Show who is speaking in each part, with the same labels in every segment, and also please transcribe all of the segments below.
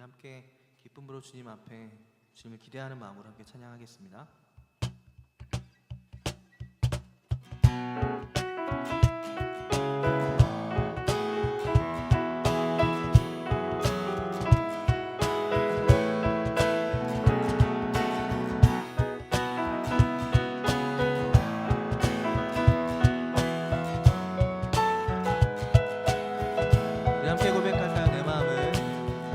Speaker 1: 함께 기쁨으로 주님 앞에 주님을 기대하는 마음으로 함께 찬양하겠습니다. 우리 함께 고백할까요?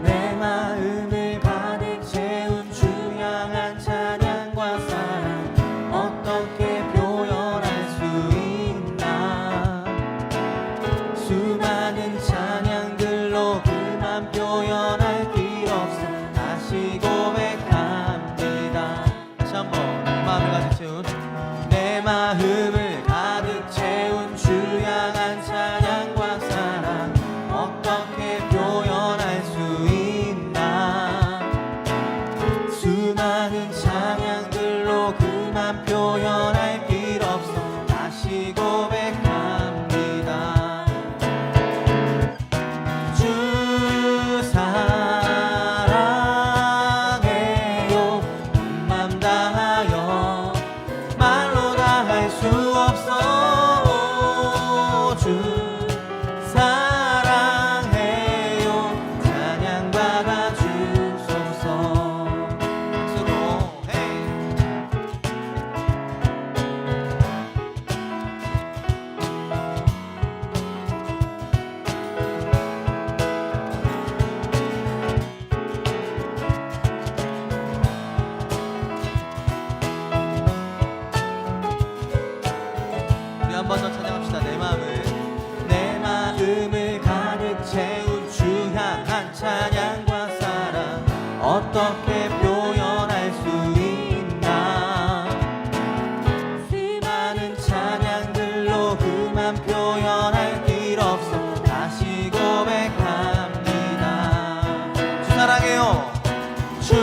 Speaker 1: 내 마음을 가득 채운 주 향한 찬양과 사랑 어떻게 표현할 수 있나. 수많은 찬양들로 그만 표현할 길 없어 다시 고백합니다. 다시 한번 내 마음을 가득 채운 주 향한 찬양과 사랑 어떻게 표현할 수 있나. 수많은 찬양들로 그만 표현할 길 없어 다시 고백합니다. 주 사랑해요. 온 맘 다하여 말로 다 할 수 없어. 주 사랑해요. 찬양받아 주소서. 박수로 헤이. 우리 한 번 더 찬양합시다. 내 마음을 가득 채운 주 향한 찬양과 사랑 어떻게 표현할 수 있나. 수많은 찬양들로 그만 표현할 길 없어 다시 고백합니다. 주 사랑해요. 주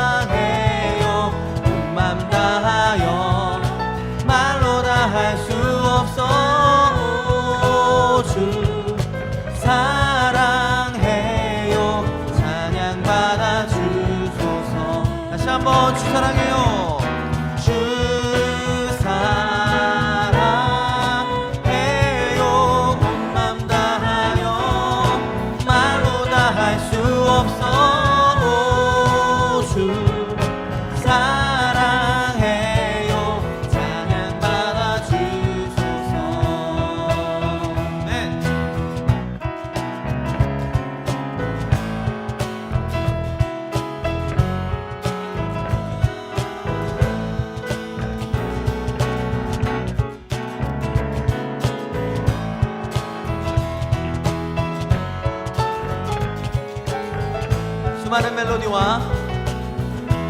Speaker 1: 사랑해요. 온 맘 다하여 말로 다 할 수 없어. 주 사랑해요. 찬양받아 주소서. 다시 한번 주 사랑해요. 주 사랑해요. 온 맘 다하여 말로 다 할 수 없어. 주 사랑해요. 찬양받아 주소서. 네.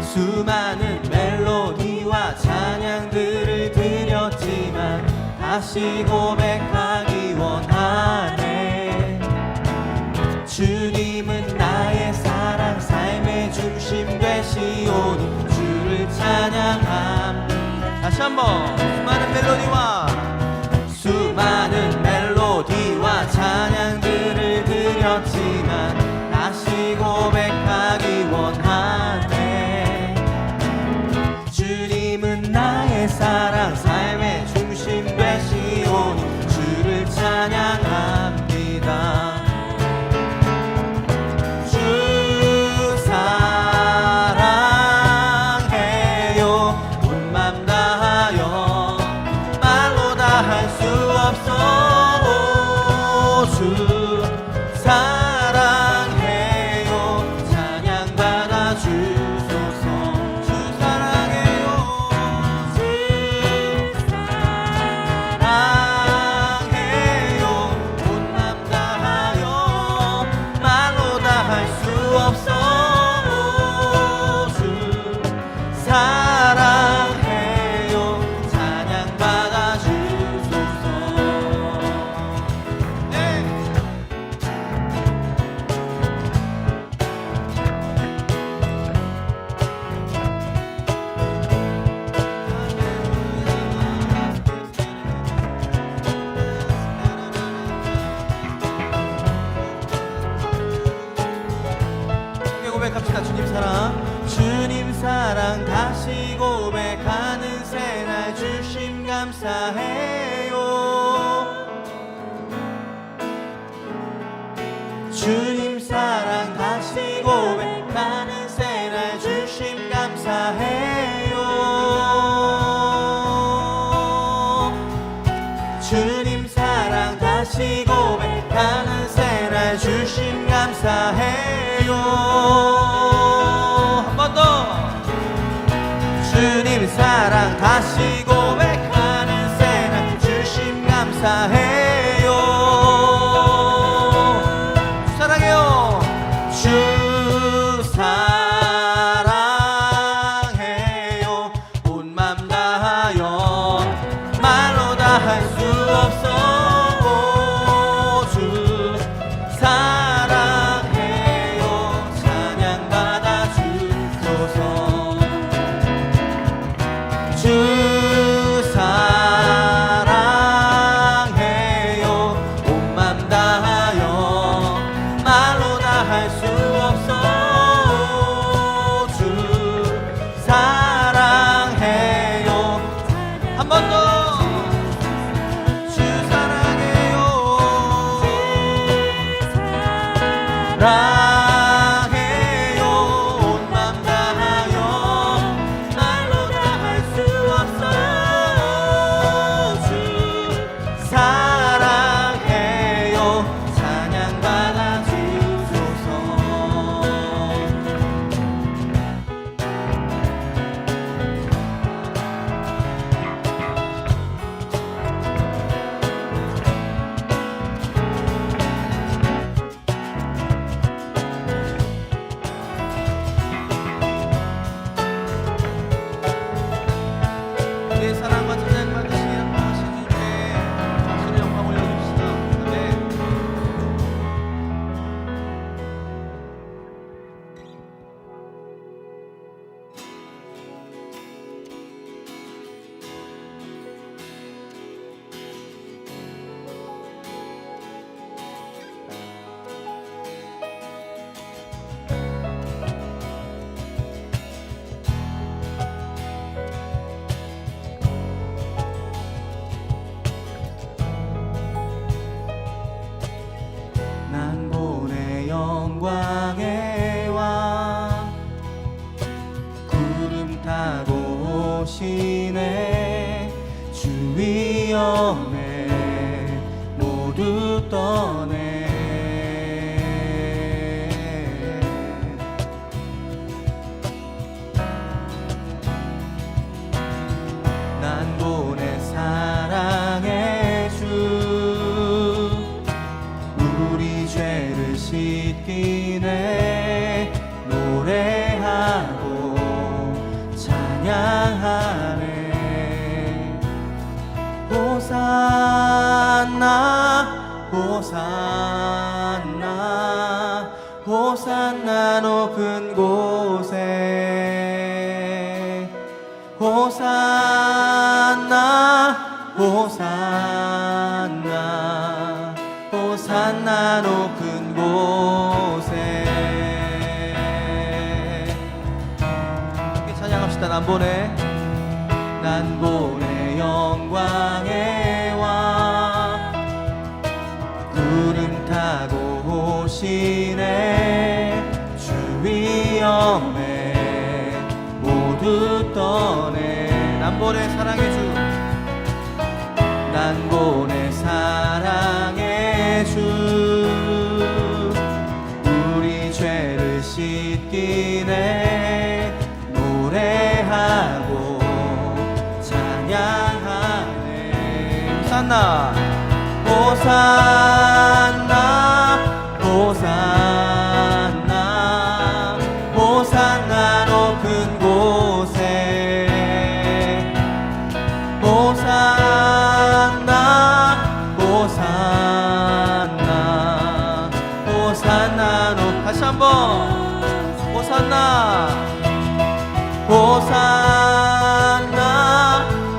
Speaker 1: 수많은 멜로디와 찬양들을 드렸지만 다시 고백하기 원하네. 주님은 나의 사랑 삶의 중심 되시오니 주를 찬양합니다. 다시 한번 수많은 멜로디와 찬양들을 드렸지만 다시 고백하기 원하네. 주님은 나의 사랑 삶의 중심 되시오니 주를 찬양합니다. 주 사랑해요. 온 맘 다하여 말로 다 할 수 없어. 주 사랑해요. 찬양받아 주소서. 주 사랑해요. 주 사랑해요. 온 맘 다하여 말로 다 할 수 없어. 주 사랑해요. 찬양받아 주소서. 네. 고백합시다. 주님 사랑, 주님 사랑 다시 고백하는 새날 주심 감사해요. 주님 사랑 다시 고백하는 새날 주심 감사해요. 주님 사랑 다시 고백하는 새날 주심 감사해요. 한 번 더. 주님 사랑 다시 고백하는 새날 주심 감사해요. 주 사랑해요. 주 사랑해요. 온 맘 다하여 말로 다 할 수 없어. 주 사랑해요. 찬양 받아 주소서. 주 사랑해요. 온 맘 다하여 말로 다 할 수 없어. 주 사랑해요. 한 번 더. 주 사랑해요. 사랑해요. 온 맘 다하여 말로 다 할 수 없어. 주 사랑해요. 찬양 받아 주소서. 우리의 사랑과 찬양 받으시는 주님께 박수를 영광 올려줍시다. 아멘. 난 보내 영광의 왕 구름 타고 오시네. 주 위험에 모두 떠내. 난 보내 사랑의 주 우리 죄를 씻기네. 노래하고 찬양하네. 호산나 호산나 호산나 높은 곳에. 호산나 호산나 호산나 높은 곳에. 함께 찬양합시다. 난 보내 난 보내 영광의 왕 구름 타고 오시네. 주 위험에 모두 떠내. 난 보내 사랑의 주. 난 보내 사랑의 주 우리 죄를 씻기네. 노래하고 찬양하네. 호산나 호산나 호산나 호산나 높은 곳에. 호산나 호산나 호산나 다시 한번. 호산나 호산나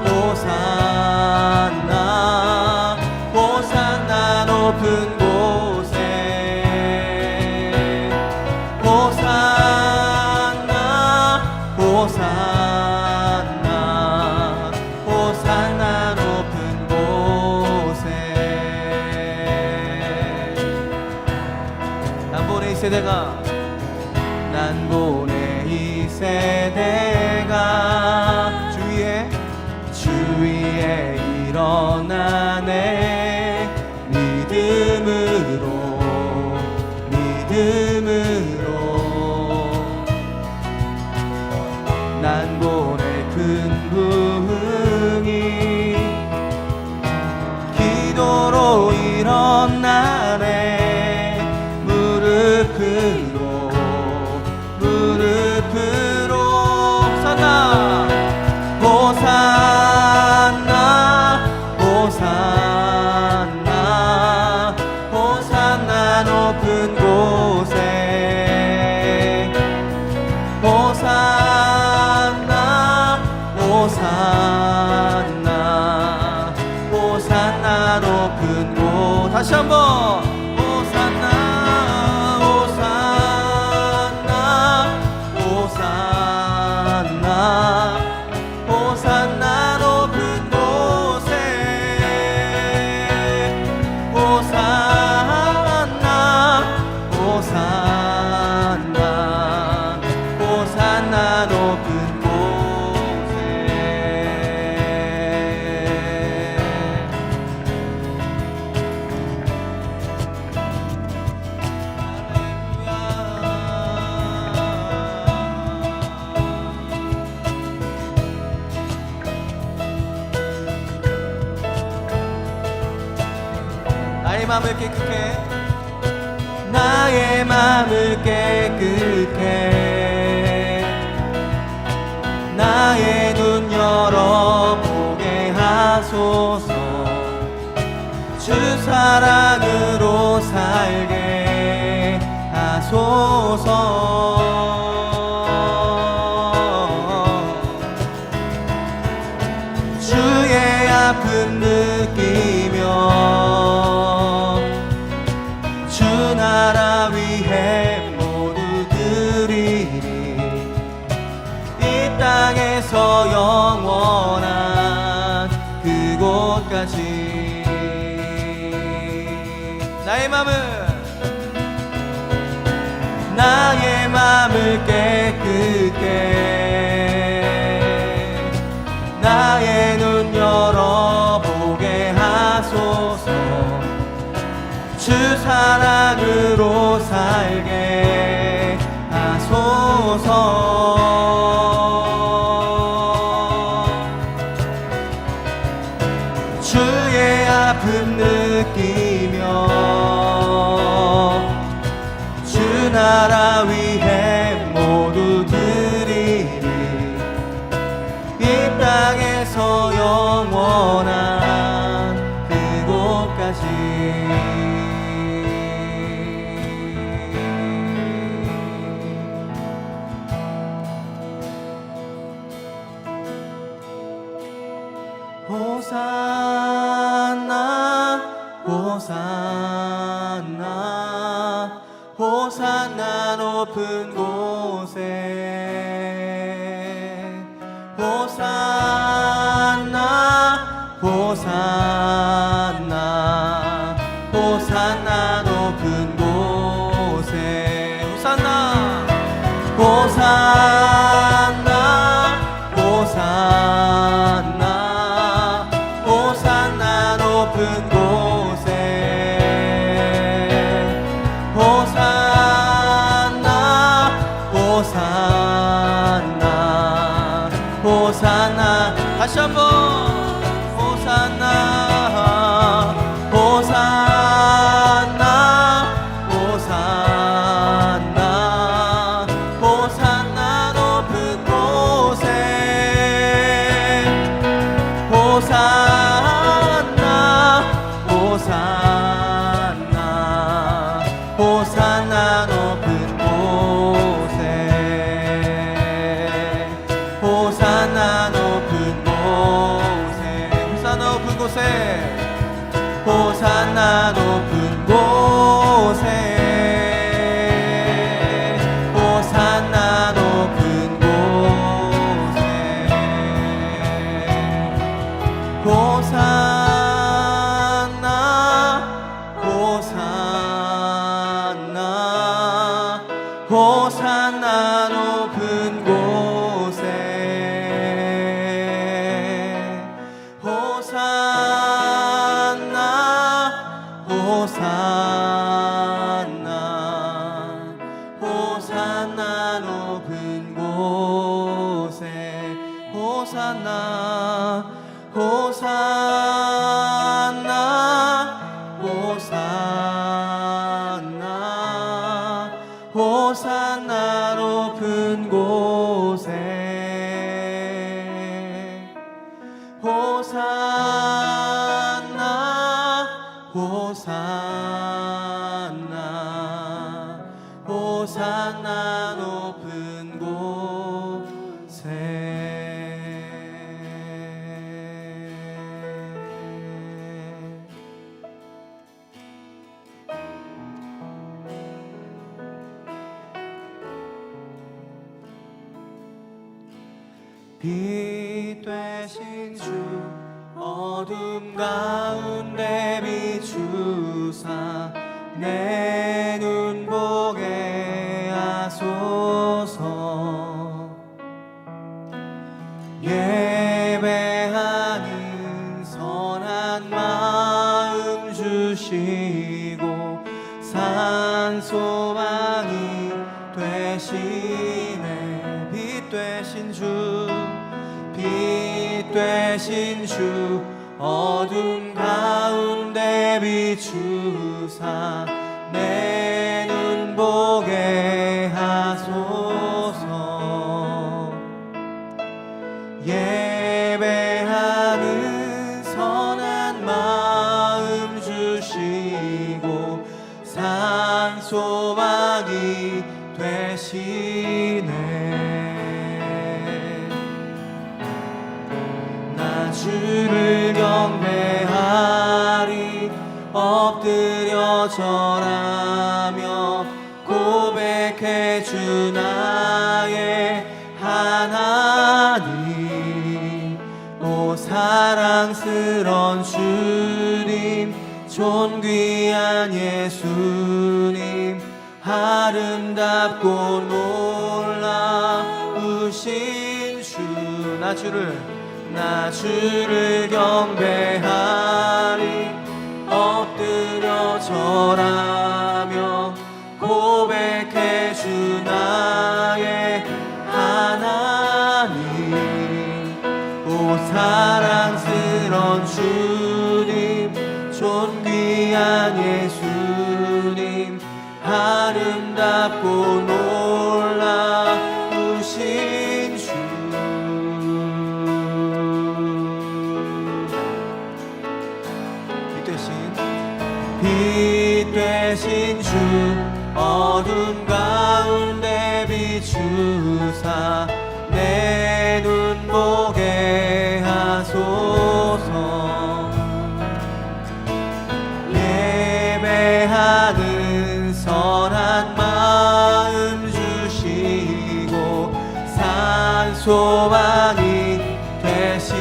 Speaker 1: 호산나 호산나 높은 곳에. 호산나 세대가 난 보내 이 세대가 주위에 일어나네 믿음으로 난 보내 큰 부흥이 기도로 일어나네 무릎으로 호산나 호산나 호산나 높은 곳에 호산나 호산나 호산나 높은 곳 다시 한번 호산나 호산나 호산나 호산나 높은 곳에 호산나 호산나 호산나 높은 곳에 나의 마음을 깨끗해 나의 마음을 깨끗해 나의 눈 열어보게 하소서 주 사랑으로 살게 하소서 주의 아픔 느끼며 주 나라 위해 모두 드리리 이 땅에서 영원한 그곳까지 나의 맘을 깨끗게 나의 눈 열어보게 하소서 주 사랑으로 살게 하소서 주의 아픔 느끼며 주 나라 위해 모두 드리리 이 땅에서 영원한 그곳까지 호산나 호산나 호산나 높은 곳에 호산나 호산나 호산나 높은 곳에 호산나 호산나 호산나 호산나 높은 곳에 호산나 호산나 호산나 다시 한번 호산나 호산나 호산나 호산나 높은 곳에 호산나 호산나 호산나 높은 곳에 호산나 높은 곳에 호산나 높은 곳에 호산나 높은 곳에 호산나 호산나 호산나 높은 곳에 호산나 호산나 호산나 높은 곳에 호산나 호산나 호산나 호산나 높은 곳에 호산나 호산나 호산나 높은 곳에 빛 되신 주 어둠 가운데 비추사 내 눈 보게 하소서 예배하는 선한 마음 주시고 산소망이 되시네 빛 되신 주 빛 되신 주 어둠 가운데 비추사 내 눈 보게 하소서 예배하는 선한 마음 주시고 산소망이 되시네 주를 경배하리 엎드려 절하며 고백해 주 나의 하나님 오 사랑스런 주님 존귀한 예수님 아름답고 놀라우신 주 나 주를 경배하리 엎드려 절하며 고백해 주 나의 하나님 오 사랑스런 주님 존귀한 예수님 아름답고 놀라우신 주 빛 되신 주 어둠 가운데 비추사 내 눈 보게 하소서 예배하는 선한 마음 주시고 산소망이 되신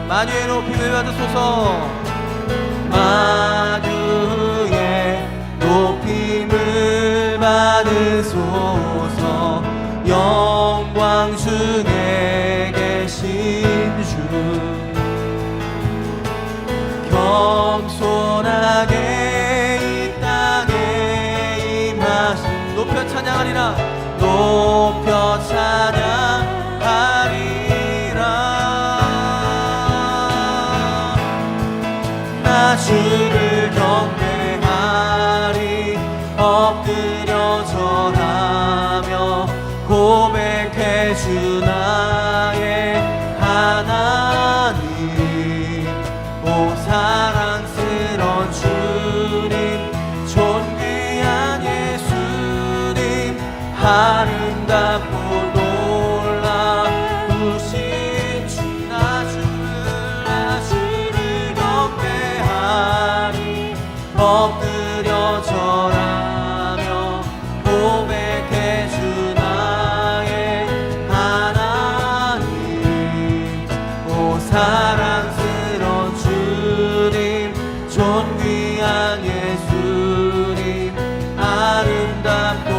Speaker 1: 만유의 높임을 받으소서 만유의 높임을 받으소서 영광 중에 계신 주 겸손하게 이 땅에 임하신 높여 찬양하리라 높여 찬양하리라 주를 경배하리 엎드려 절하며 고백해 주 나의 하나님 오 사랑스런 주님 존귀한 예수님 아름답고 놀라우신 주 나 주를 경배하리 엎드려 절하며 고백해 주 나의 하나님 오 사랑스런 주님 존귀한 예수님 아름답고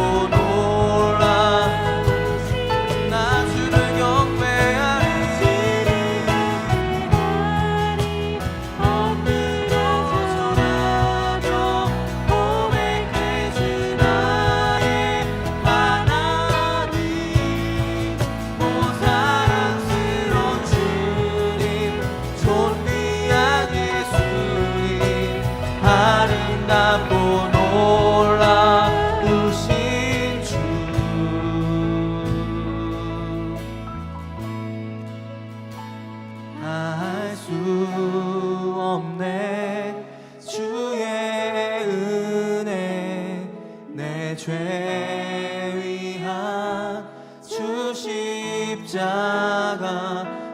Speaker 1: 내 죄 위한 주 십자가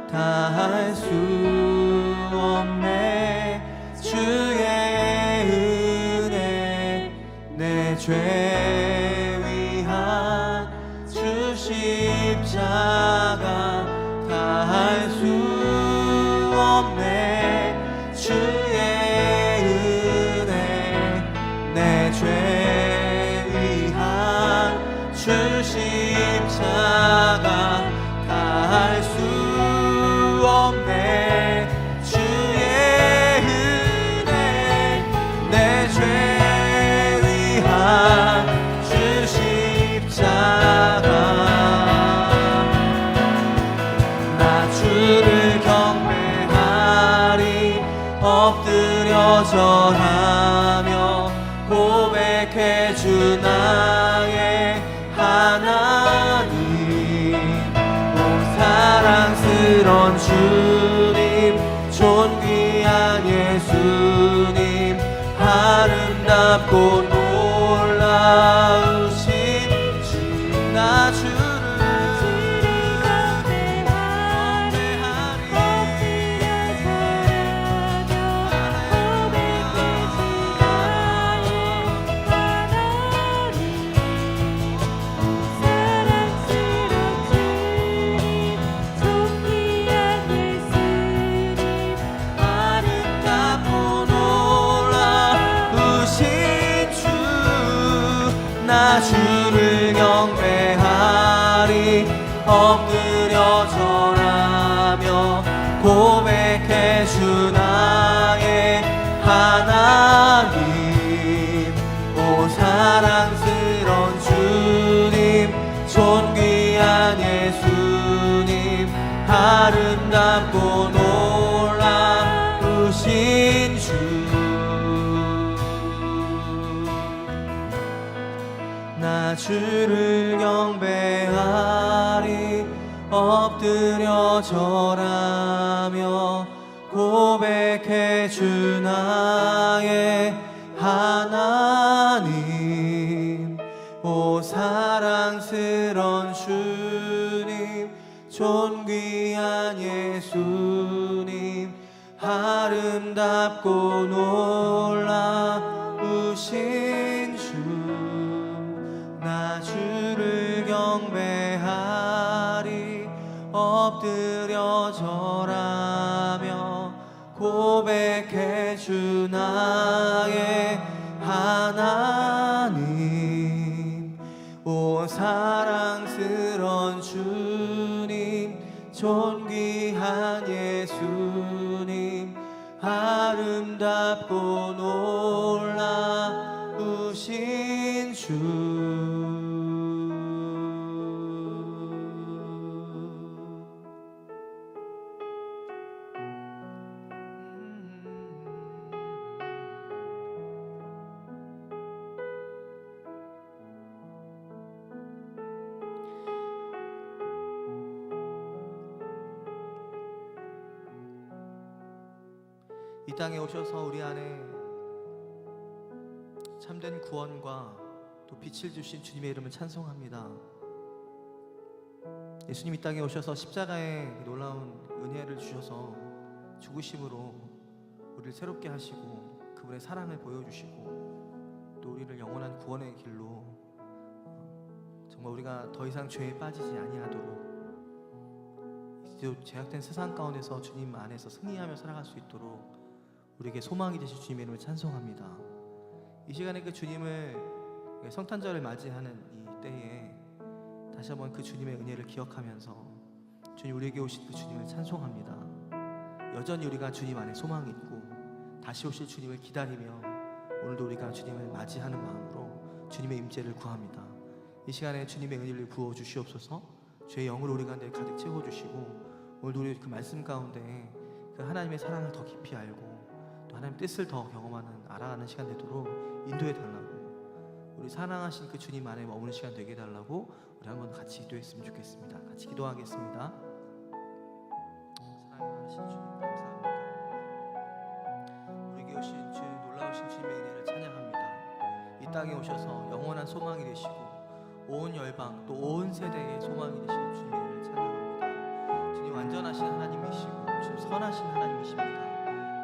Speaker 1: 다할 수 없네. 주의 은혜 내 죄 위한 주 십자가 다할 수 없네. 주의 은혜 내 죄 위한 주 십자가 다할 수 없네. 주의 은혜 내 죄 위한 주 십자가 나 주를 경배하리 엎드려 절하며 고백해 주 나의 하나님. 오 사랑스런 주님 존귀한 예수님 아름답고 놀라우신 주. 나 주를 경배하리 엎드려 절하며 고백해 주 나의 하나님. 오 사랑스런 주님 존귀한 예수님 아름답고 놀라우신 주. 나 주를 경배하리 엎드려 절하며 고백해 주 나의 하나님. 오 사랑스런 주님 존귀한 예수님 아름답고 놀라우신 주. 나 주를 경배하리 엎드려 절하며 고백해 주 나의 하나님. 오 사랑스런 주님 존귀한 예수님 아름답고 놀라우신 주. 이 땅에 오셔서 우리 안에 참된 구원과 또 빛을 주신 주님의 이름을 찬송합니다. 예수님 이 땅에 오셔서 십자가의 놀라운 은혜를 주셔서 죽으심으로 우리를 새롭게 하시고 그분의 사랑을 보여주시고 또 우리를 영원한 구원의 길로 정말 우리가 더 이상 죄에 빠지지 아니하도록 이제 제약된 세상 가운데서 주님 안에서 승리하며 살아갈 수 있도록 우리에게 소망이 되신 주님의 이름을 찬송합니다. 이 시간에 그 주님을 성탄절을 맞이하는 이 때에 다시 한번 그 주님의 은혜를 기억하면서 주님 우리에게 오신 그 주님을 찬송합니다. 여전히 우리가 주님 안에 소망이 있고 다시 오실 주님을 기다리며 오늘도 우리가 주님을 맞이하는 마음으로 주님의 임재를 구합니다. 이 시간에 주님의 은혜를 부어 주시옵소서. 주의 영으로 우리 가운데 가득 채워주시고 오늘도 우리 그 말씀 가운데 그 하나님의 사랑을 더 깊이 알고 또 하나님의 뜻을 더 경험하는 알아가는 시간 되도록 인도해 달라고, 우리 사랑하신 그 주님 안에 머무는 시간 되게 해달라고 우리 한번 같이 기도했으면 좋겠습니다. 같이 기도하겠습니다. 사랑하신 주님 감사합니다. 우리에게 오신 주 놀라우신 주님의 은혜를 찬양합니다. 이 이 땅에 오셔서 영원한 소망이 되시고 온 열방 또 온 세대의 소망이 되시는 주님의 이름을 찬양합니다. 주님 완전하신 하나님이시고 주님 선하신 하나님이십니다.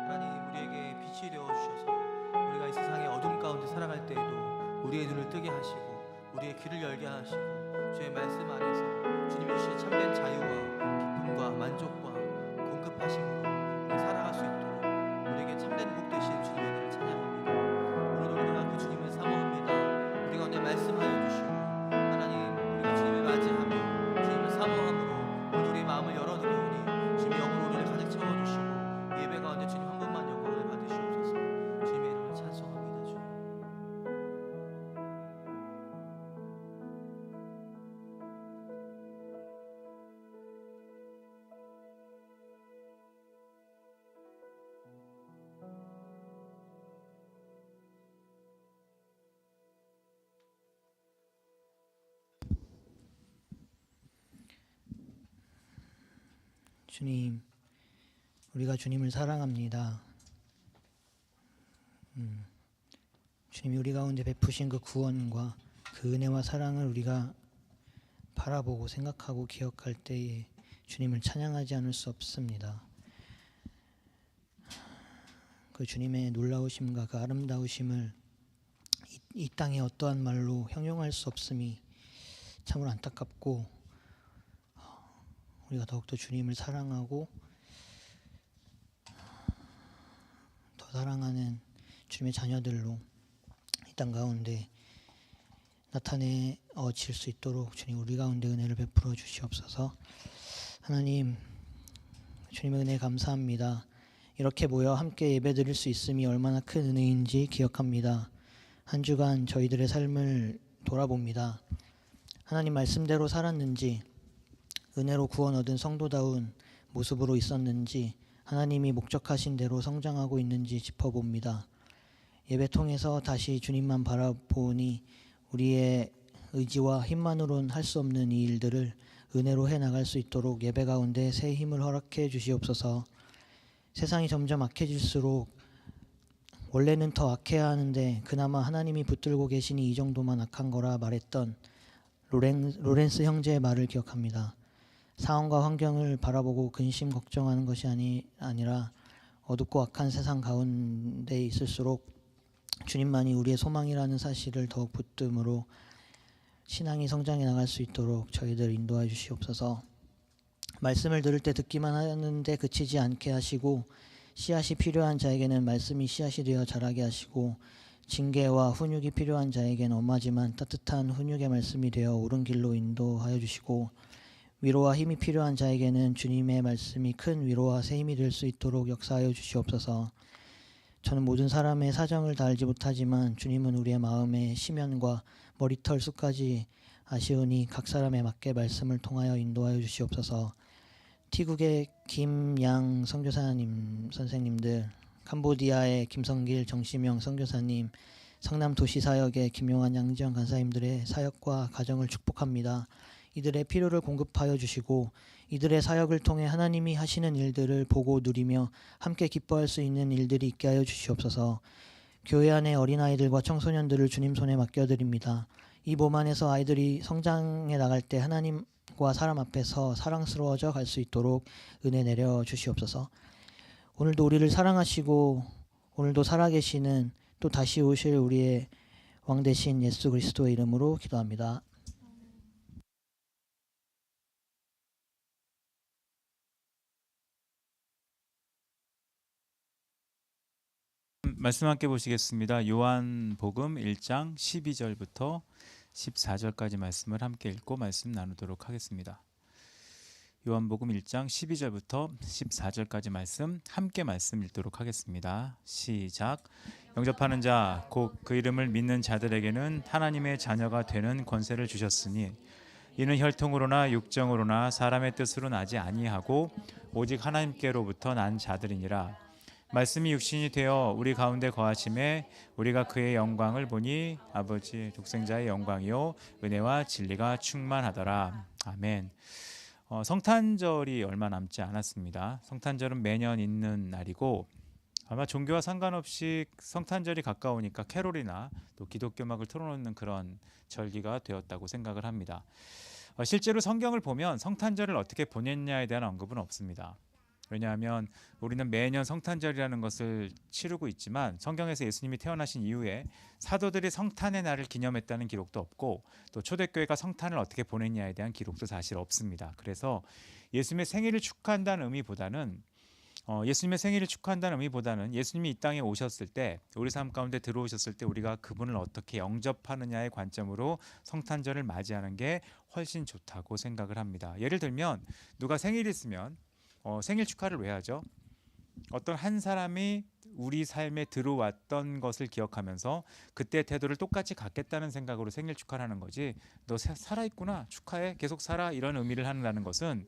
Speaker 1: 하나님 우리에게 빛이 되어주셔서 우리가 이 세상의 어둠 가운데 살아갈 때에도 우리의 눈을 뜨게 하시고 우리의 귀를 열게 하시고 주의 말씀 안에서 주님이 주신 참된 자유와 기쁨과 만족과 공급하심으로 우리가 살아갈 수 있도록 우리에게 참된 복 되시는 주님의 이름을 찬양합니다. 오늘도 우리가 그 주님을 사모합니다. 우리 가운데 말씀하여 주시고 하나님 우리가 주님을 맞이하며 주님을 사모함으로 오늘 우리의 마음을 열어드리오니 주님의 영으로 우리를 가득 채워주시고 예배 가운데 주님 한 분만 영광을 받으시옵소서. 주님의 이름을 찬송합니다. 주님.
Speaker 2: 주님, 우리가 주님을 사랑합니다. 주님이 우리 가운데 베푸신 그 구원과 그 은혜와 사랑을 우리가 바라보고 생각하고 기억할 때에 주님을 찬양하지 않을 수 없습니다. 그 주님의 놀라우심과 그 아름다우심을 이 땅에 어떠한 말로 형용할 수 없음이 참으로 안타깝고, 우리가 더욱더 주님을 사랑하고 더 사랑하는 주님의 자녀들로 이 땅 가운데 나타내질 수 있도록 주님 우리 가운데 은혜를 베풀어 주시옵소서. 하나님, 주님의 은혜 감사합니다. 이렇게 모여 함께 예배드릴 수 있음이 얼마나 큰 은혜인지 기억합니다. 한 주간 저희들의 삶을 돌아봅니다. 하나님 말씀대로 살았는지, 은혜로 구원 얻은 성도다운 모습으로 있었는지, 하나님이 목적하신 대로 성장하고 있는지 짚어봅니다. 예배 통해서 다시 주님만 바라보니 우리의 의지와 힘만으로는 할 수 없는 이 일들을 은혜로 해나갈 수 있도록 예배 가운데 새 힘을 허락해 주시옵소서. 세상이 점점 악해질수록 원래는 더 악해야 하는데 그나마 하나님이 붙들고 계시니 이 정도만 악한 거라 말했던 로렌스 형제의 말을 기억합니다. 상황과 환경을 바라보고 근심 걱정하는 것이 아니라 어둡고 악한 세상 가운데 있을수록 주님만이 우리의 소망이라는 사실을 더욱 붙듦으로 신앙이 성장해 나갈 수 있도록 저희들 인도해 주시옵소서. 말씀을 들을 때 듣기만 하는데 그치지 않게 하시고, 씨앗이 필요한 자에게는 말씀이 씨앗이 되어 자라게 하시고, 징계와 훈육이 필요한 자에게는 엄하지만 따뜻한 훈육의 말씀이 되어 옳은 길로 인도하여 주시고, 위로와 힘이 필요한 자에게는 주님의 말씀이 큰 위로와 새 힘이 될 수 있도록 역사하여 주시옵소서. 저는 모든 사람의 사정을 다 알지 못하지만 주님은 우리의 마음의 심연과 머리털 숱까지 아시오니 각 사람에 맞게 말씀을 통하여 인도하여 주시옵소서. 티국의 김양 선교사님 선생님들, 캄보디아의 김성길 정시명 선교사님, 성남 도시사역의 김용환 양지영 간사님들의 사역과 가정을 축복합니다. 이들의 필요를 공급하여 주시고 이들의 사역을 통해 하나님이 하시는 일들을 보고 누리며 함께 기뻐할 수 있는 일들이 있게 하여 주시옵소서. 교회 안의 어린아이들과 청소년들을 주님 손에 맡겨드립니다. 이 몸 안에서 아이들이 성장해 나갈 때 하나님과 사람 앞에서 사랑스러워져 갈 수 있도록 은혜 내려 주시옵소서. 오늘도 우리를 사랑하시고 오늘도 살아계시는 또 다시 오실 우리의 왕 되신 예수 그리스도의 이름으로 기도합니다.
Speaker 3: 말씀 함께 보시겠습니다. 요한복음 1장 12절부터 14절까지 말씀을 함께 읽고 말씀 나누도록 하겠습니다. 요한복음 1장 12절부터 14절까지 말씀 함께 말씀 읽도록 하겠습니다. 시작. 영접하는 자 곧 그 이름을 믿는 자들에게는 하나님의 자녀가 되는 권세를 주셨으니 이는 혈통으로나 육정으로나 사람의 뜻으로 나지 아니하고 오직 하나님께로부터 난 자들이니라. 말씀이 육신이 되어 우리 가운데 거하심에 우리가 그의 영광을 보니 아버지 독생자의 영광이요 은혜와 진리가 충만하더라. 아멘. 성탄절이 얼마 남지 않았습니다. 성탄절은 매년 있는 날이고 아마 종교와 상관없이 성탄절이 가까우니까 캐롤이나 또 기독교 음악을 틀어놓는 그런 절기가 되었다고 생각을 합니다. 실제로 성경을 보면 성탄절을 어떻게 보냈냐에 대한 언급은 없습니다. 왜냐하면 우리는 매년 성탄절이라는 것을 치르고 있지만 성경에서 예수님이 태어나신 이후에 사도들이 성탄의 날을 기념했다는 기록도 없고 또 초대교회가 성탄을 어떻게 보냈냐에 대한 기록도 사실 없습니다. 그래서 예수님의 생일을 축하한다는 의미보다는 예수님이 이 땅에 오셨을 때 우리 삶 가운데 들어오셨을 때 우리가 그분을 어떻게 영접하느냐의 관점으로 성탄절을 맞이하는 게 훨씬 좋다고 생각을 합니다. 예를 들면 누가 생일이 있으면 생일 축하를 왜 하죠? 어떤 한 사람이 우리 삶에 들어왔던 것을 기억하면서 그때 태도를 똑같이 갖겠다는 생각으로 생일 축하를 하는 거지, 너 살아있구나 축하해 계속 살아 이런 의미를 한다는 것은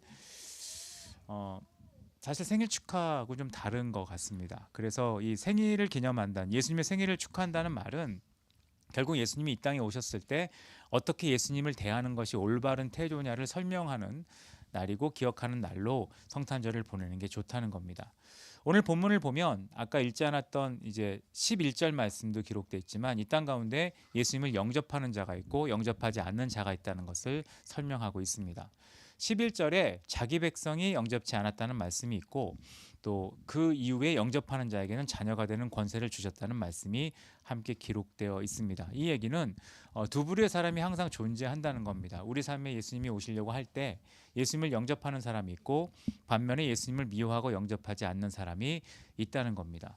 Speaker 3: 사실 생일 축하하고 좀 다른 것 같습니다. 그래서 이 생일을 기념한다는, 예수님의 생일을 축하한다는 말은 결국 예수님이 이 땅에 오셨을 때 어떻게 예수님을 대하는 것이 올바른 태도냐를 설명하는 날이고 기억하는 날로 성탄절을 보내는 게 좋다는 겁니다. 오늘 본문을 보면 아까 읽지 않았던 이제 11절 말씀도 기록되어 있지만 이 땅 가운데 예수님을 영접하는 자가 있고 영접하지 않는 자가 있다는 것을 설명하고 있습니다. 11절에 자기 백성이 영접치 않았다는 말씀이 있고 또 그 이후에 영접하는 자에게는 자녀가 되는 권세를 주셨다는 말씀이 함께 기록되어 있습니다. 이 얘기는 두 부류의 사람이 항상 존재한다는 겁니다. 우리 삶에 예수님이 오시려고 할 때 예수님을 영접하는 사람이 있고 반면에 예수님을 미워하고 영접하지 않는 사람이 있다는 겁니다.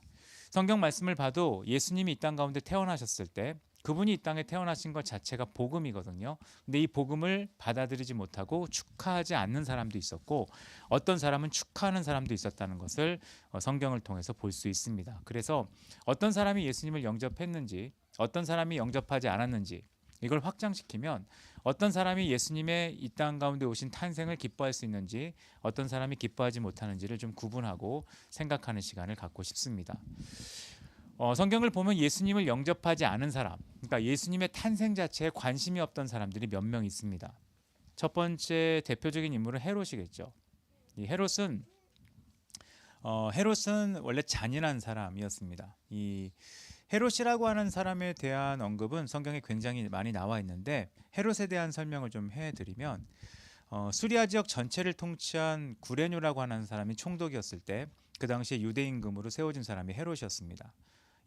Speaker 3: 성경 말씀을 봐도 예수님이 이 땅 가운데 태어나셨을 때 그분이 이 땅에 태어나신 것 자체가 복음이거든요. 근데 이 복음을 받아들이지 못하고 축하하지 않는 사람도 있었고 어떤 사람은 축하하는 사람도 있었다는 것을 성경을 통해서 볼 수 있습니다. 그래서 어떤 사람이 예수님을 영접했는지 어떤 사람이 영접하지 않았는지 이걸 확장시키면 어떤 사람이 예수님의 이 땅 가운데 오신 탄생을 기뻐할 수 있는지 어떤 사람이 기뻐하지 못하는지를 좀 구분하고 생각하는 시간을 갖고 싶습니다. 성경을 보면 예수님을 영접하지 않은 사람, 그러니까 예수님의 탄생 자체에 관심이 없던 사람들이 몇 명 있습니다. 첫 번째 대표적인 인물은 헤롯이겠죠. 이 헤롯은 원래 잔인한 사람이었습니다. 이 헤롯이라고 하는 사람에 대한 언급은 성경에 굉장히 많이 나와 있는데 헤롯에 대한 설명을 좀 해드리면 수리아 지역 전체를 통치한 구레뇨라고 하는 사람이 총독이었을 때 그 당시에 유대 임금으로 세워진 사람이 헤롯이었습니다.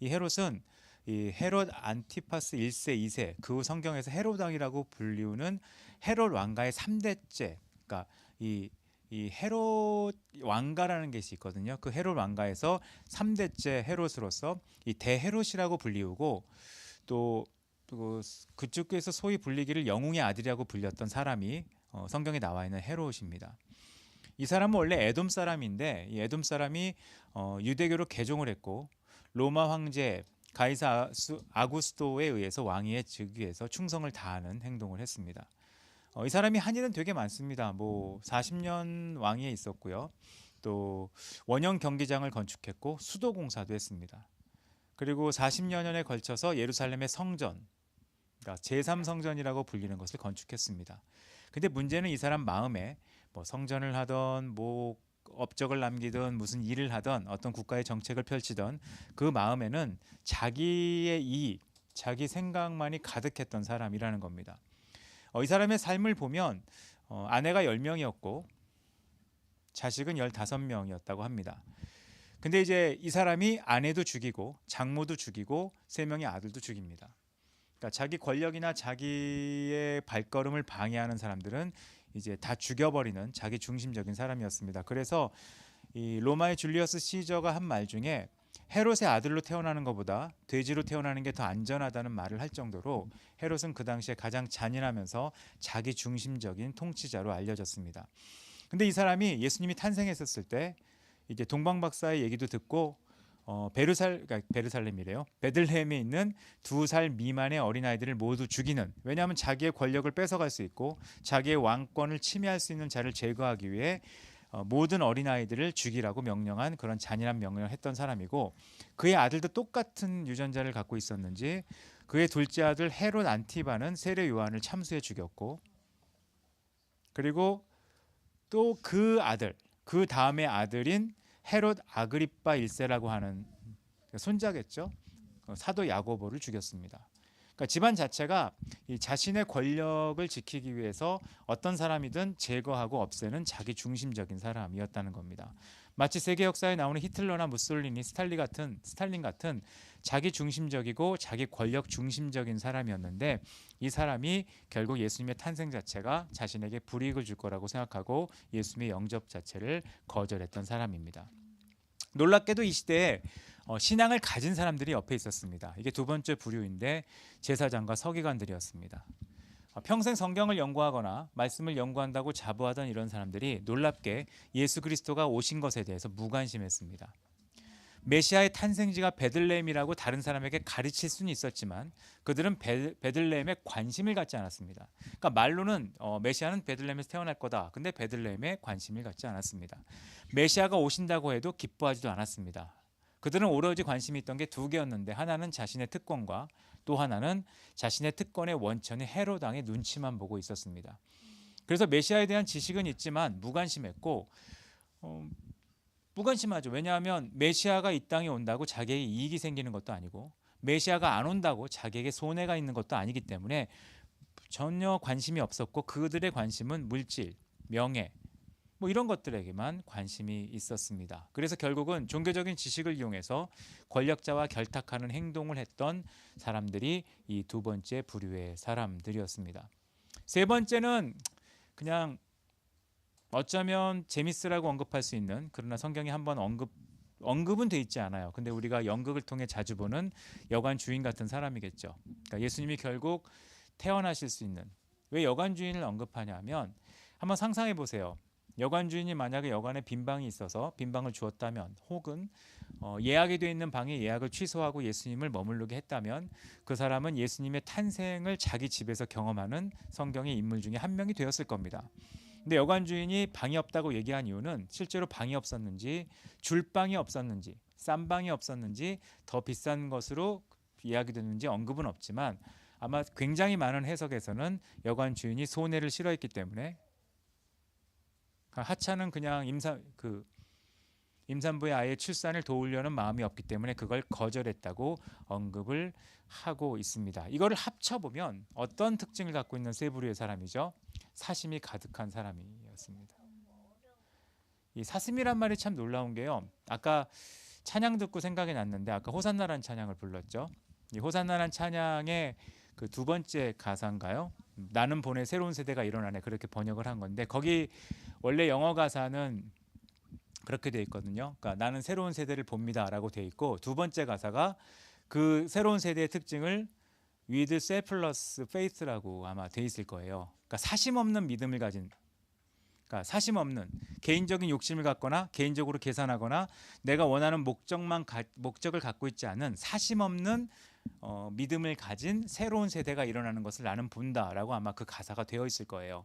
Speaker 3: 이 헤롯은 이 헤롯 안티파스 1세, 2세 그 후 성경에서 헤롯 왕이라고 불리우는 헤롯 왕가의 3대째, 그러니까 이 헤롯 왕가라는 것이 있거든요. 그 헤롯 왕가에서 3대째 헤롯으로서 이 대헤롯이라고 불리우고 또 그쪽에서 소위 불리기를 영웅의 아들이라고 불렸던 사람이 성경에 나와 있는 헤롯입니다. 이 사람은 원래 에돔 사람인데 이 에돔 사람이 유대교로 개종을 했고 로마 황제 가이사 아구스토에 의해서 왕위에 즉위해서 충성을 다하는 행동을 했습니다. 이 사람이 한 일은 되게 많습니다. 40년 왕위에 있었고요. 또 원형 경기장을 건축했고 수도 공사도 했습니다. 그리고 40여 년에 걸쳐서 예루살렘의 성전, 그러니까 제3성전이라고 불리는 것을 건축했습니다. 근데 문제는 이 사람 마음에 성전을 하던 업적을 남기던 무슨 일을 하던 어떤 국가의 정책을 펼치던 그 마음에는 자기의 이익, 자기 생각만이 가득했던 사람이라는 겁니다. 이 사람의 삶을 보면 아내가 10명이었고 자식은 15명이었다고 합니다. 근데 이제 이 사람이 아내도 죽이고 장모도 죽이고 3명의 아들도 죽입니다. 그러니까 자기 권력이나 자기의 발걸음을 방해하는 사람들은 이제 다 죽여버리는 자기 중심적인 사람이었습니다. 그래서 이 로마의 줄리어스 시저가 한 말 중에 헤롯의 아들로 태어나는 것보다 돼지로 태어나는 게 더 안전하다는 말을 할 정도로 헤롯은 그 당시에 가장 잔인하면서 자기 중심적인 통치자로 알려졌습니다. 근데 이 사람이 예수님이 탄생했었을 때 이제 동방박사의 얘기도 듣고 베르살렘이래요. 베들레헴에 있는 2살 미만의 어린아이들을 모두 죽이는, 왜냐하면 자기의 권력을 뺏어갈 수 있고 자기의 왕권을 침해할 수 있는 자를 제거하기 위해 모든 어린아이들을 죽이라고 명령한 그런 잔인한 명령을 했던 사람이고 그의 아들도 똑같은 유전자를 갖고 있었는지 그의 둘째 아들 헤롯 안티바는 세례 요한을 참수해 죽였고 그리고 또 그 아들, 그 다음의 아들인 헤롯 아그리파 1세라고 하는 손자겠죠. 사도 야고보를 죽였습니다. 그러니까 집안 자체가 이 자신의 권력을 지키기 위해서 어떤 사람이든 제거하고 없애는 자기 중심적인 사람이었다는 겁니다. 마치 세계 역사에 나오는 히틀러나 무솔리니, 스탈린 같은 자기 중심적이고 자기 권력 중심적인 사람이었는데 이 사람이 결국 예수님의 탄생 자체가 자신에게 불이익을 줄 거라고 생각하고 예수님의 영접 자체를 거절했던 사람입니다. 놀랍게도 이 시대에 신앙을 가진 사람들이 옆에 있었습니다. 이게 두 번째 부류인데 제사장과 서기관들이었습니다. 평생 성경을 연구하거나 말씀을 연구한다고 자부하던 이런 사람들이 놀랍게 예수 그리스도가 오신 것에 대해서 무관심했습니다. 메시아의 탄생지가 베들레헴이라고 다른 사람에게 가르칠 수는 있었지만 그들은 베들레헴에 관심을 갖지 않았습니다. 그러니까 말로는 메시아는 베들레헴에서 태어날 거다. 근데 베들레헴에 관심을 갖지 않았습니다. 메시아가 오신다고 해도 기뻐하지도 않았습니다. 그들은 오로지 관심이 있던 게 두 개였는데 하나는 자신의 특권과 또 하나는 자신의 특권의 원천인 헤롯 왕의 눈치만 보고 있었습니다. 그래서 메시아에 대한 지식은 있지만 무관심했고 무관심하죠. 왜냐하면 메시아가 이 땅에 온다고 자기에게 이익이 생기는 것도 아니고 메시아가 안 온다고 자기에게 손해가 있는 것도 아니기 때문에 전혀 관심이 없었고 그들의 관심은 물질, 명예 뭐 이런 것들에게만 관심이 있었습니다. 그래서 결국은 종교적인 지식을 이용해서 권력자와 결탁하는 행동을 했던 사람들이 이 두 번째 부류의 사람들이었습니다. 세 번째는 그냥 어쩌면 재밌으라고 언급할 수 있는, 그러나 성경에 한번 언급은 돼 있지 않아요. 근데 우리가 연극을 통해 자주 보는 여관 주인 같은 사람이겠죠. 그러니까 예수님이 결국 태어나실 수 있는, 왜 여관 주인을 언급하냐면 한번 상상해 보세요. 여관 주인이 만약에 여관에 빈 방이 있어서 빈 방을 주었다면, 혹은 예약이 되어 있는 방에 예약을 취소하고 예수님을 머무르게 했다면 그 사람은 예수님의 탄생을 자기 집에서 경험하는 성경의 인물 중에 한 명이 되었을 겁니다. 근데 여관 주인이 방이 없다고 얘기한 이유는 실제로 방이 없었는지, 줄방이 없었는지, 싼 방이 없었는지, 더 비싼 것으로 예약이 됐는지 언급은 없지만 아마 굉장히 많은 해석에서는 여관 주인이 손해를 싫어했기 때문에, 하찮은 그냥 임산부의 아이의 출산을 도우려는 마음이 없기 때문에 그걸 거절했다고 언급을 하고 있습니다. 이거를 합쳐보면 어떤 특징을 갖고 있는 세 부류의 사람이죠? 사심이 가득한 사람이었습니다. 이 사심이란 말이 참 놀라운 게요. 아까 찬양 듣고 생각이 났는데 아까 호산나란 찬양을 불렀죠. 이 호산나란 찬양의 그 두 번째 가사인가요? 나는 보내 새로운 세대가 일어나네, 그렇게 번역을 한 건데 거기 원래 영어 가사는 그렇게 돼 있거든요. 그러니까 나는 새로운 세대를 봅니다라고 돼 있고 두 번째 가사가 그 새로운 세대의 특징을 with selfless faith라고 아마 돼 있을 거예요. 그러니까 사심 없는 믿음을 가진, 그러니까 사심 없는 개인적인 욕심을 갖거나 개인적으로 계산하거나 내가 원하는 목적을 갖고 있지 않은 사심 없는 믿음을 가진 새로운 세대가 일어나는 것을 나는 본다라고 아마 그 가사가 되어 있을 거예요.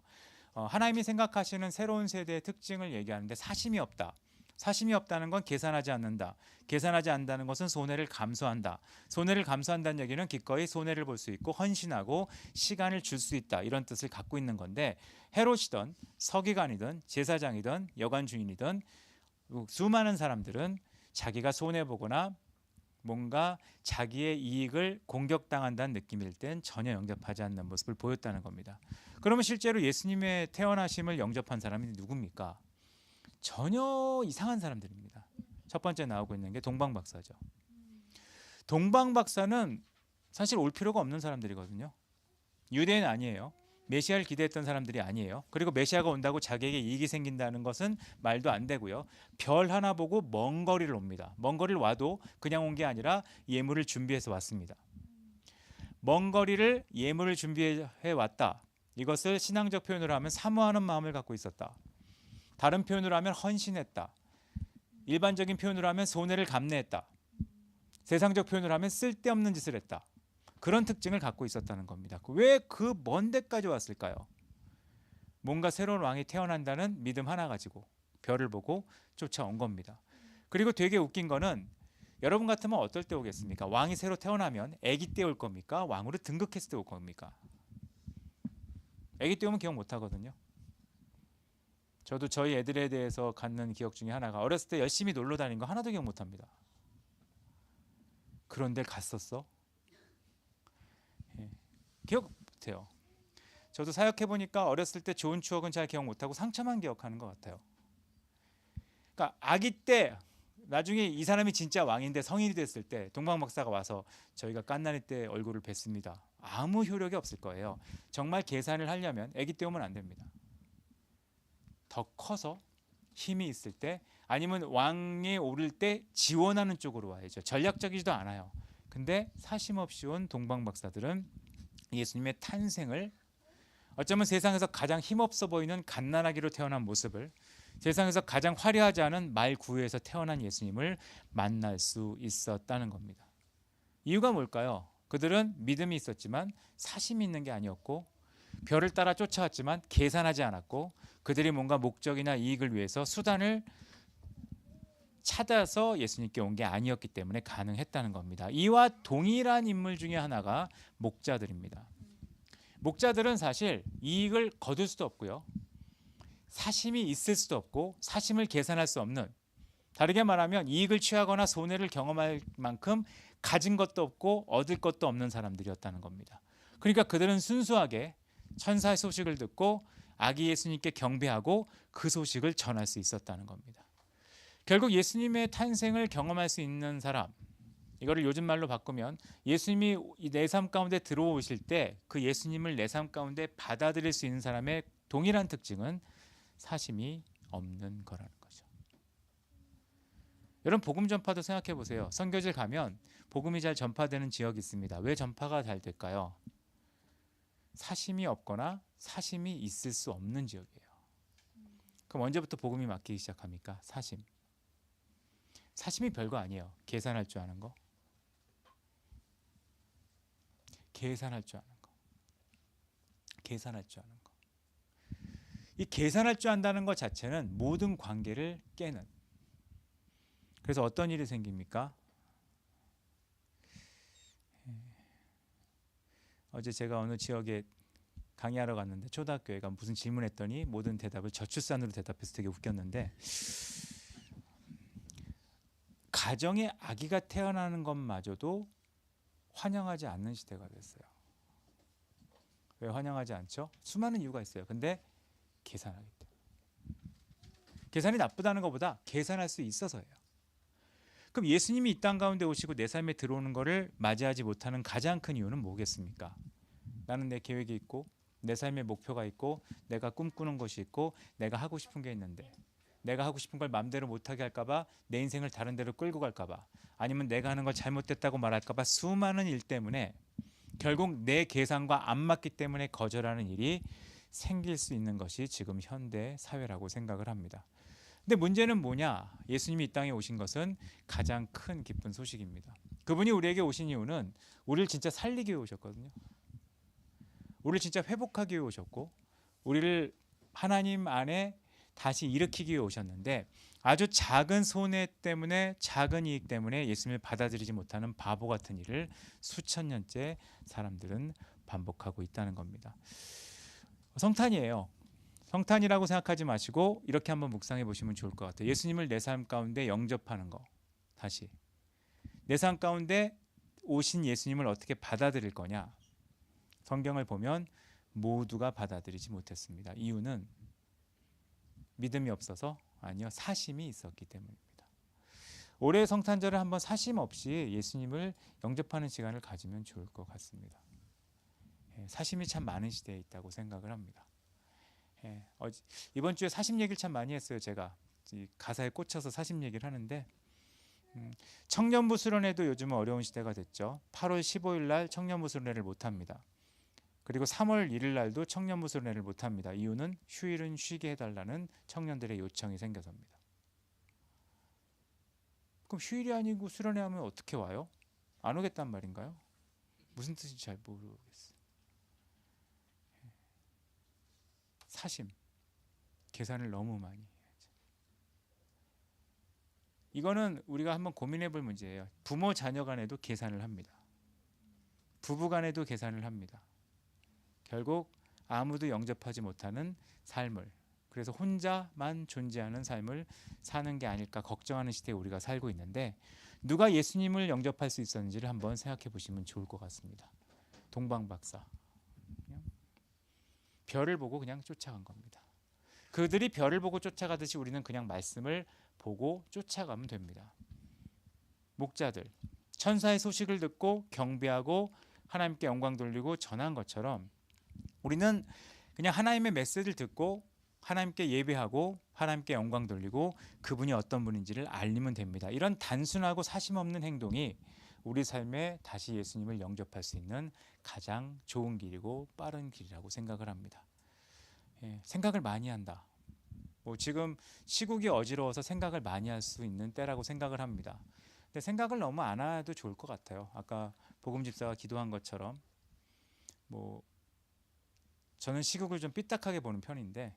Speaker 3: 하나님이 생각하시는 새로운 세대의 특징을 얘기하는데 사심이 없다. 사심이 없다는 건 계산하지 않는다. 계산하지 않는다는 것은 손해를 감수한다. 손해를 감수한다는 얘기는 기꺼이 손해를 볼 수 있고 헌신하고 시간을 줄 수 있다. 이런 뜻을 갖고 있는 건데 헤롯이든 서기관이든 제사장이든 여관 주인이든 수많은 사람들은 자기가 손해보거나 뭔가 자기의 이익을 공격당한다는 느낌일 땐 전혀 영접하지 않는 모습을 보였다는 겁니다. 그러면 실제로 예수님의 태어나심을 영접한 사람이 누굽니까? 전혀 이상한 사람들입니다. 첫 번째 나오고 있는 게 동방박사죠. 동방박사는 사실 올 필요가 없는 사람들이거든요. 유대인 아니에요. 메시아를 기대했던 사람들이 아니에요. 그리고 메시아가 온다고 자기에게 이익이 생긴다는 것은 말도 안 되고요. 별 하나 보고 먼 거리를 옵니다. 먼 거리를 와도 그냥 온 게 아니라 예물을 준비해서 왔습니다. 먼 거리를 예물을 준비해 왔다. 이것을 신앙적 표현으로 하면 사모하는 마음을 갖고 있었다. 다른 표현으로 하면 헌신했다. 일반적인 표현으로 하면 손해를 감내했다. 세상적 표현으로 하면 쓸데없는 짓을 했다. 그런 특징을 갖고 있었다는 겁니다. 왜 그 먼 데까지 왔을까요? 뭔가 새로운 왕이 태어난다는 믿음 하나 가지고 별을 보고 쫓아온 겁니다. 그리고 되게 웃긴 거는 여러분 같으면 어떨 때 오겠습니까? 왕이 새로 태어나면 아기 때 올 겁니까? 왕으로 등극했을 때 올 겁니까? 아기 때 오면 기억 못 하거든요. 저도 저희 애들에 대해서 갖는 기억 중에 하나가 어렸을 때 열심히 놀러 다닌 거 하나도 기억 못 합니다. 그런 데 갔었어? 예. 기억 못해요. 저도 사역해 보니까 어렸을 때 좋은 추억은 잘 기억 못하고 상처만 기억하는 것 같아요. 그러니까 아기 때 나중에 이 사람이 진짜 왕인데 성인이 됐을 때 동방 박사가 와서 저희가 깐나리 때 얼굴을 뵀습니다. 아무 효력이 없을 거예요. 정말 계산을 하려면 아기 때 오면 안 됩니다. 더 커서 힘이 있을 때 아니면 왕에 오를 때 지원하는 쪽으로 와야죠. 전략적이지도 않아요. 근데 사심 없이 온 동방 박사들은 예수님의 탄생을 어쩌면 세상에서 가장 힘없어 보이는 갓난아기로 태어난 모습을, 세상에서 가장 화려하지 않은 말구유에서 태어난 예수님을 만날 수 있었다는 겁니다. 이유가 뭘까요? 그들은 믿음이 있었지만 사심이 있는 게 아니었고, 별을 따라 쫓아왔지만 계산하지 않았고, 그들이 뭔가 목적이나 이익을 위해서 수단을 찾아서 예수님께 온 게 아니었기 때문에 가능했다는 겁니다. 이와 동일한 인물 중에 하나가 목자들입니다. 목자들은 사실 이익을 거둘 수도 없고요, 사심이 있을 수도 없고, 사심을 계산할 수 없는, 다르게 말하면 이익을 취하거나 손해를 경험할 만큼 가진 것도 없고 얻을 것도 없는 사람들이었다는 겁니다. 그러니까 그들은 순수하게 천사의 소식을 듣고 아기 예수님께 경배하고 그 소식을 전할 수 있었다는 겁니다. 결국 예수님의 탄생을 경험할 수 있는 사람, 이거를 요즘 말로 바꾸면 예수님이 내 삶 가운데 들어오실 때 그 예수님을 내 삶 가운데 받아들일 수 있는 사람의 동일한 특징은 사심이 없는 거라는 거죠. 여러분, 복음 전파도 생각해 보세요. 선교지를 가면 복음이 잘 전파되는 지역이 있습니다. 왜 전파가 잘 될까요? 사심이 없거나 사심이 있을 수 없는 지역이에요. 그럼 언제부터 복음이 막히기 시작합니까? 사심. 사심이 별거 아니에요. 계산할 줄 아는 거. 계산할 줄 아는 거. 계산할 줄 아는 거. 이 계산할 줄 안다는 것 자체는 모든 관계를 깨는. 그래서 어떤 일이 생깁니까? 어제 제가 어느 지역에 강의하러 갔는데 초등학교에가 무슨 질문했더니 모든 대답을 저출산으로 대답해서 되게 웃겼는데, 가정에 아기가 태어나는 것마저도 환영하지 않는 시대가 됐어요. 왜 환영하지 않죠? 수많은 이유가 있어요. 근데 계산하기 때문에. 계산이 나쁘다는 것보다 계산할 수 있어서예요. 그럼 예수님이 이 땅 가운데 오시고 내 삶에 들어오는 것을 맞이하지 못하는 가장 큰 이유는 뭐겠습니까? 나는 내 계획이 있고 내 삶의 목표가 있고 내가 꿈꾸는 것이 있고 내가 하고 싶은 게 있는데, 내가 하고 싶은 걸 마음대로 못하게 할까봐, 내 인생을 다른 데로 끌고 갈까봐, 아니면 내가 하는 걸 잘못됐다고 말할까봐 수많은 일 때문에 결국 내 계산과 안 맞기 때문에 거절하는 일이 생길 수 있는 것이 지금 현대 사회라고 생각을 합니다. 근데 문제는 뭐냐? 예수님이 이 땅에 오신 것은 가장 큰 기쁜 소식입니다. 그분이 우리에게 오신 이유는 우리를 진짜 살리기 위해 오셨거든요. 우리를 진짜 회복하기 위해 오셨고, 우리를 하나님 안에 다시 일으키기 위해 오셨는데, 아주 작은 손해 때문에, 작은 이익 때문에 예수님을 받아들이지 못하는 바보 같은 일을 수천 년째 사람들은 반복하고 있다는 겁니다. 성탄이에요. 성탄이라고 생각하지 마시고 이렇게 한번 묵상해 보시면 좋을 것 같아요. 예수님을 내 삶 가운데 영접하는 거. 다시 내 삶 가운데 오신 예수님을 어떻게 받아들일 거냐. 성경을 보면 모두가 받아들이지 못했습니다. 이유는 믿음이 없어서? 아니요, 사심이 있었기 때문입니다. 올해 성탄절을 한번 사심 없이 예수님을 영접하는 시간을 가지면 좋을 것 같습니다. 사심이 참 많은 시대에 있다고 생각을 합니다. 이번 주에 사심 얘기를 참 많이 했어요. 제가 가사에 꽂혀서 사심 얘기를 하는데, 청년부 수련회도 요즘은 어려운 시대가 됐죠. 8월 15일 날 청년부 수련회를 못합니다. 그리고 3월 1일 날도 청년부 수련회를 못합니다. 이유는 휴일은 쉬게 해달라는 청년들의 요청이 생겨서입니다. 그럼 휴일이 아니고 수련회 하면 어떻게 와요? 안 오겠단 말인가요? 무슨 뜻인지 잘 모르겠어요. 사심, 계산을 너무 많이 해야죠. 이거는 우리가 한번 고민해 볼 문제예요. 부모 자녀 간에도 계산을 합니다. 부부 간에도 계산을 합니다. 결국 아무도 영접하지 못하는 삶을, 그래서 혼자만 존재하는 삶을 사는 게 아닐까 걱정하는 시대에 우리가 살고 있는데, 누가 예수님을 영접할 수 있었는지를 한번 생각해 보시면 좋을 것 같습니다. 동방박사, 그냥 별을 보고 그냥 쫓아간 겁니다. 그들이 별을 보고 쫓아가듯이 우리는 그냥 말씀을 보고 쫓아가면 됩니다. 목자들, 천사의 소식을 듣고 경배하고 하나님께 영광 돌리고 전한 것처럼 우리는 그냥 하나님의 메시지를 듣고 하나님께 예배하고 하나님께 영광 돌리고 그분이 어떤 분인지를 알리면 됩니다. 이런 단순하고 사심 없는 행동이 우리 삶에 다시 예수님을 영접할 수 있는 가장 좋은 길이고 빠른 길이라고 생각을 합니다. 생각을 많이 한다. 지금 시국이 어지러워서 생각을 많이 할 수 있는 때라고 생각을 합니다. 근데 생각을 너무 안 해도 좋을 것 같아요. 아까 복음 집사가 기도한 것처럼 저는 시국을 좀 삐딱하게 보는 편인데,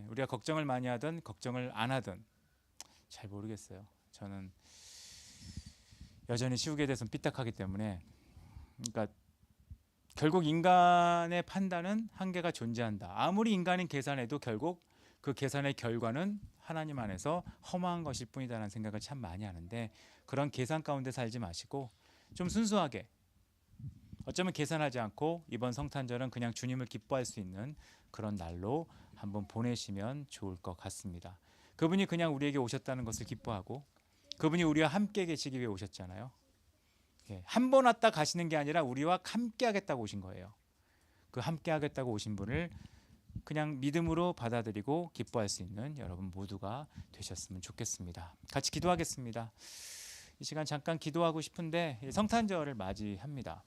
Speaker 3: 우리가 걱정을 많이 하든 걱정을 안 하든 잘 모르겠어요. 저는 여전히 시국에 대해서는 삐딱하기 때문에, 그러니까 결국 인간의 판단은 한계가 존재한다. 아무리 인간이 계산해도 결국 그 계산의 결과는 하나님 안에서 허망한 것일 뿐이다라는 생각을 참 많이 하는데, 그런 계산 가운데 살지 마시고 좀 순수하게, 어쩌면 계산하지 않고 이번 성탄절은 그냥 주님을 기뻐할 수 있는 그런 날로 한번 보내시면 좋을 것 같습니다. 그분이 그냥 우리에게 오셨다는 것을 기뻐하고, 그분이 우리와 함께 계시기 위해 오셨잖아요. 한 번 왔다 가시는 게 아니라 우리와 함께 하겠다고 오신 거예요. 그 함께 하겠다고 오신 분을 그냥 믿음으로 받아들이고 기뻐할 수 있는 여러분 모두가 되셨으면 좋겠습니다. 같이 기도하겠습니다. 이 시간 잠깐 기도하고 싶은데, 성탄절을 맞이합니다.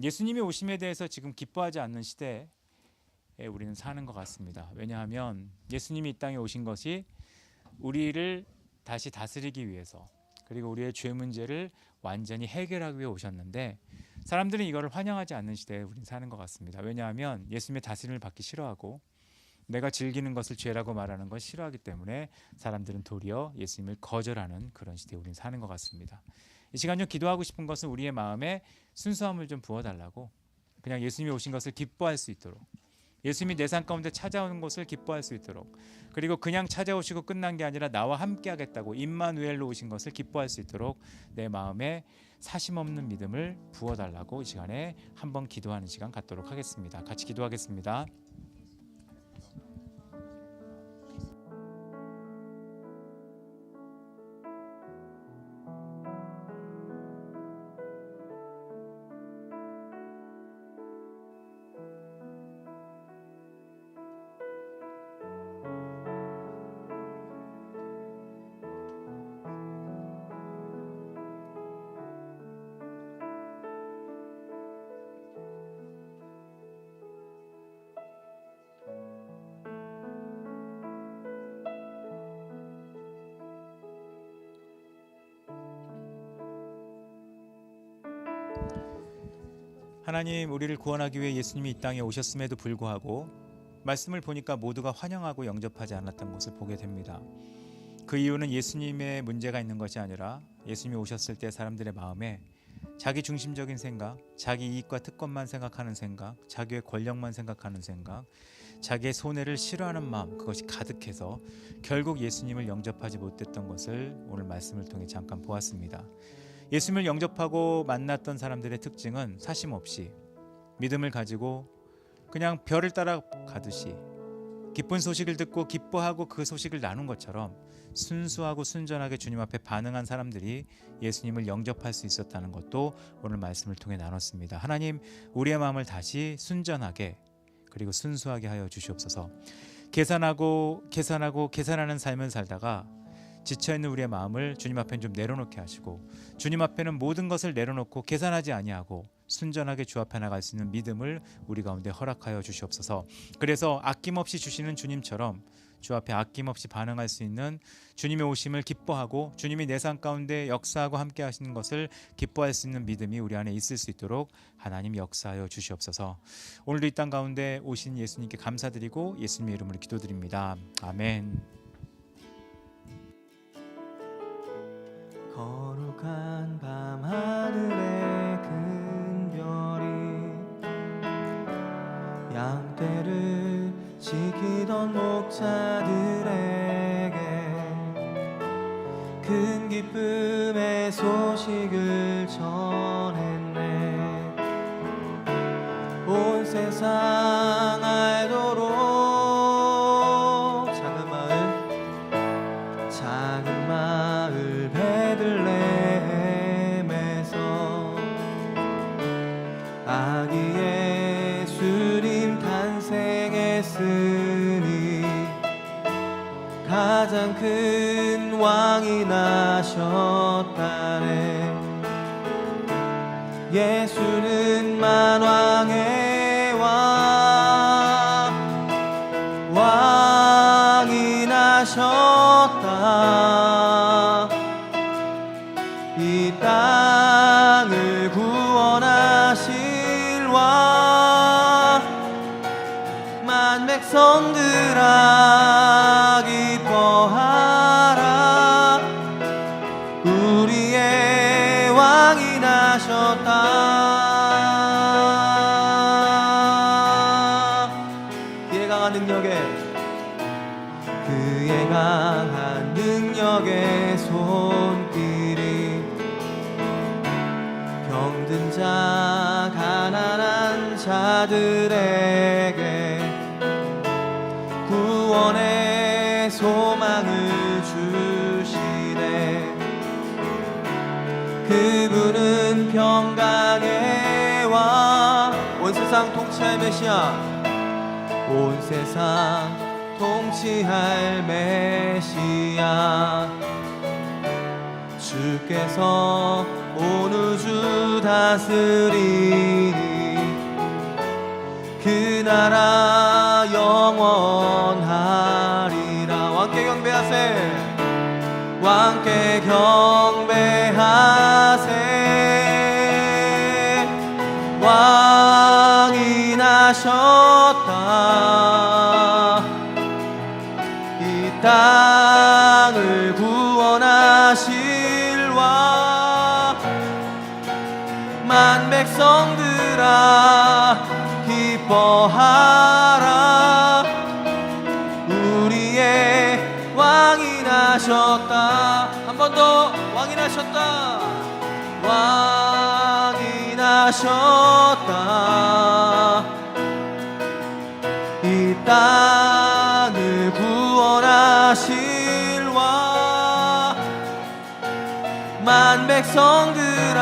Speaker 3: 예수님이 오심에 대해서 지금 기뻐하지 않는 시대에 우리는 사는 것 같습니다. 왜냐하면 예수님이 이 땅에 오신 것이 우리를 다시 다스리기 위해서, 그리고 우리의 죄 문제를 완전히 해결하기 위해 오셨는데, 사람들은 이거를 환영하지 않는 시대에 우리는 사는 것 같습니다. 왜냐하면 예수님의 다스림을 받기 싫어하고 내가 즐기는 것을 죄라고 말하는 걸 싫어하기 때문에 사람들은 도리어 예수님을 거절하는 그런 시대에 우리는 사는 것 같습니다. 이 시간 좀 기도하고 싶은 것은 우리의 마음에 순수함을 좀 부어달라고, 그냥 예수님이 오신 것을 기뻐할 수 있도록, 예수님이 내 삶 가운데 찾아오는 것을 기뻐할 수 있도록, 그리고 그냥 찾아오시고 끝난 게 아니라 나와 함께 하겠다고 임마누엘로 오신 것을 기뻐할 수 있도록 내 마음에 사심 없는 믿음을 부어달라고 이 시간에 한번 기도하는 시간 갖도록 하겠습니다. 같이 기도하겠습니다. 하나님, 우리를 구원하기 위해 예수님이 이 땅에 오셨음에도 불구하고 말씀을 보니까 모두가 환영하고 영접하지 않았던 것을 보게 됩니다. 그 이유는 예수님의 문제가 있는 것이 아니라 예수님이 오셨을 때 사람들의 마음에 자기 중심적인 생각, 자기 이익과 특권만 생각하는 생각, 자기의 권력만 생각하는 생각, 자기의 손해를 싫어하는 마음, 그것이 가득해서 결국 예수님을 영접하지 못했던 것을 오늘 말씀을 통해 잠깐 보았습니다. 예수님을 영접하고 만났던 사람들의 특징은 사심 없이 믿음을 가지고 그냥 별을 따라 가듯이 기쁜 소식을 듣고 기뻐하고 그 소식을 나눈 것처럼 순수하고 순전하게 주님 앞에 반응한 사람들이 예수님을 영접할 수 있었다는 것도 오늘 말씀을 통해 나눴습니다. 하나님, 우리의 마음을 다시 순전하게 그리고 순수하게 하여 주시옵소서. 계산하는 삶을 살다가 지쳐있는 우리의 마음을 주님 앞에 좀 내려놓게 하시고, 주님 앞에는 모든 것을 내려놓고 계산하지 아니하고 순전하게 주 앞에 나갈 수 있는 믿음을 우리 가운데 허락하여 주시옵소서. 그래서 아낌없이 주시는 주님처럼 주 앞에 아낌없이 반응할 수 있는 주님의 오심을 기뻐하고 주님이 내 삶 가운데 역사하고 함께 하시는 것을 기뻐할 수 있는 믿음이 우리 안에 있을 수 있도록 하나님 역사하여 주시옵소서. 오늘도 이 땅 가운데 오신 예수님께 감사드리고 예수님의 이름으로 기도드립니다. 아멘.
Speaker 1: 거룩한 밤 하늘의 큰 별이 양 때를 지키던 목자들에게 큰 기쁨의 소식을 전했네. 온 세상 알도록 작은 마을 베들레헴에서 아기 예수님 탄생했으니 가장 큰 왕이 나셨다네. 예수는 만왕의 왕이 나셨다. 이 땅을 구원하실 왕, 만 백성들아 기뻐하라. 우리의 왕이 나셨다. 그의 강한 능력의 손길이 병든 자 가난한 자들에게 구원의 소망을 주시네. 그분은 평강의 왕, 온 세상 통치할 메시아, 온 세상 통치할 메시아. 주께서 온 우주 다스리니 그 나라 영원하리라. 왕께 경배하세, 왕께 경배하세. 왕이 나셨다. 이 땅을 구원하실 왕, 만 백성들아 기뻐하라. 우리의 왕이 나셨다. 한 번 더, 왕이 나셨다. 왕이 나셨다. 이 땅을 구원하실 왕, 만 백성들아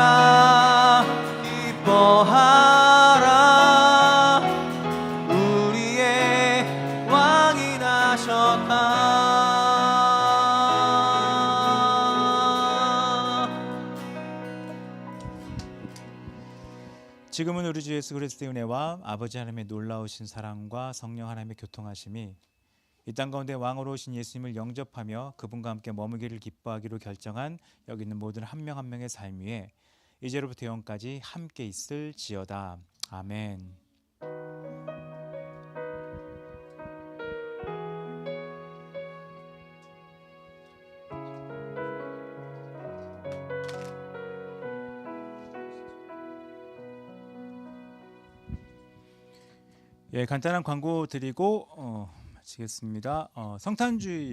Speaker 1: 기뻐하라. 우리의 왕이 나셨다.
Speaker 3: 지금은 우리 주 예수 그리스도의 은혜와 아버지 하나님의 놀라우신 사랑과 성령 하나님의 교통하심이 이 땅 가운데 왕으로 오신 예수님을 영접하며 그분과 함께 머물기를 기뻐하기로 결정한 여기 있는 모든 한 명 한 명의 삶 위에 이제로부터 영원까지 함께 있을지어다. 아멘. 예, 간단한 광고 드리고 마치겠습니다. 성탄주의